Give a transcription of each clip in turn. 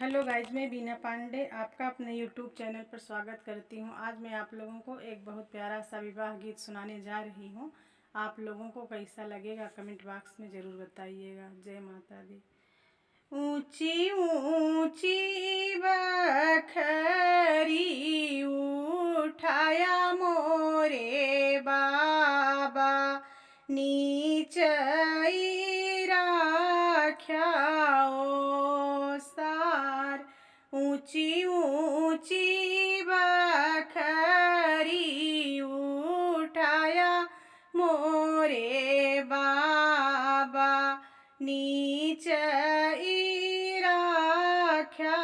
Hello guys, मैं बीना पांडे आपका अपने यूट्यूब चैनल पर स्वागत करती हूँ। आज मैं आप लोगों को एक बहुत प्यारा सा विवाह गीत सुनाने जा रही हूँ। आप लोगों को कैसा लगेगा कमेंट बॉक्स में ज़रूर बताइएगा। जय माता दी। ऊंची ऊंची बखरी उठाया मोरे बाबा, नीचई राख्या ओ सार। ऊंची ऊंची बखरी उठाया मोरे बाबा, नीचई राख्या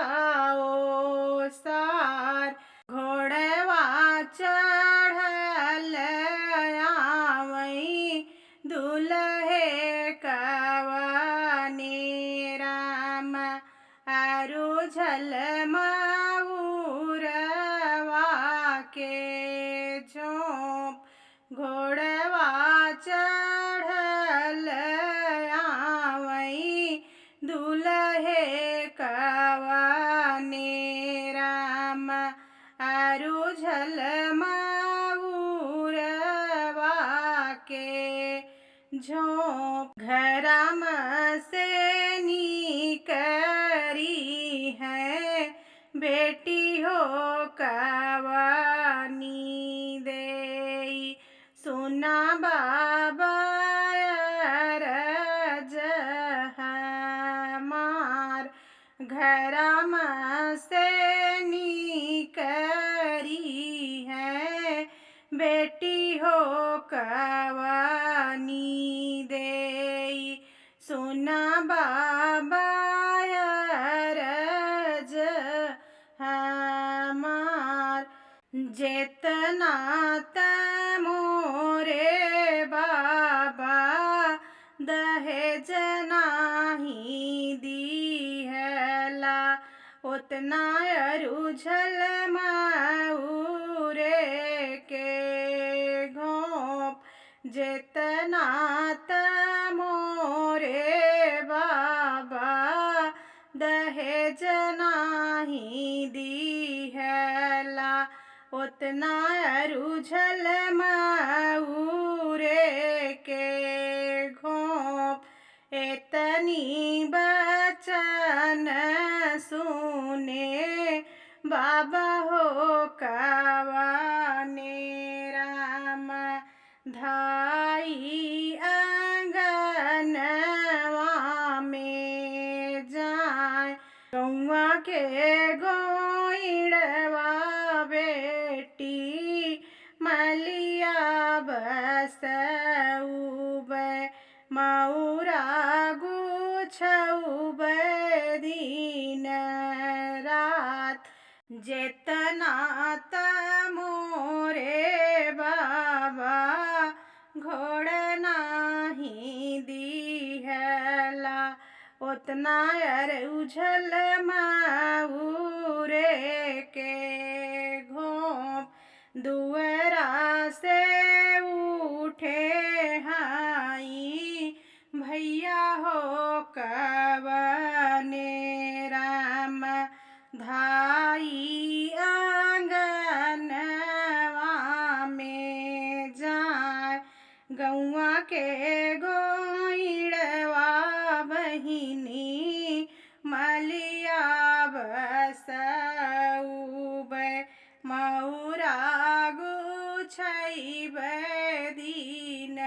ओ सार। घोड़वा चढ़ल आवई दुल्हे कवने राम, आरु झलमउरवा के झोंप। घोड़वा चढ़ल आवई दुल्हे कवने राम, आरु झलमउरवा के झोंप। घरम से निकरी है बेटी हो कवनी देई, सुना बाबा अरज हमार। घरम से निकरी है बेटी हो कवनी देई, सुना बाबा अरज हमार। जेतना मोरे बाबा दहेज नाही दिहला, उतना अरु झलमउरे के घोंप। जेतना मोरे बाबा दहेज नाही दिहला, उतना अरु झलमउरे के घोंप। एतनी बचन सुने बाबा हो कवने राम, धाई आंगनवा में जाए। गौवा के गोइड़वा बेटी मलिया बसउबै, मऊरा गुछउबै दिन रात। जेतना मोरे बाबा घोड़ नाही दिहला, उतना अरु झलमउरे के घोंप। दुअरा से उठे हाई भैया हो कवने राम, धाई आंगनवा में जाए। गौवा के गोइड़वा बहिनी मलिया बसउबै, मऊरा गुछइबै दिन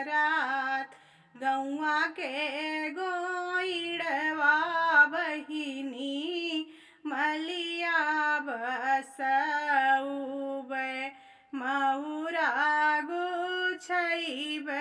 रात। गौवा के गोइड़वा बहिनी मलिया बसउबै, मऊरा गुछइबै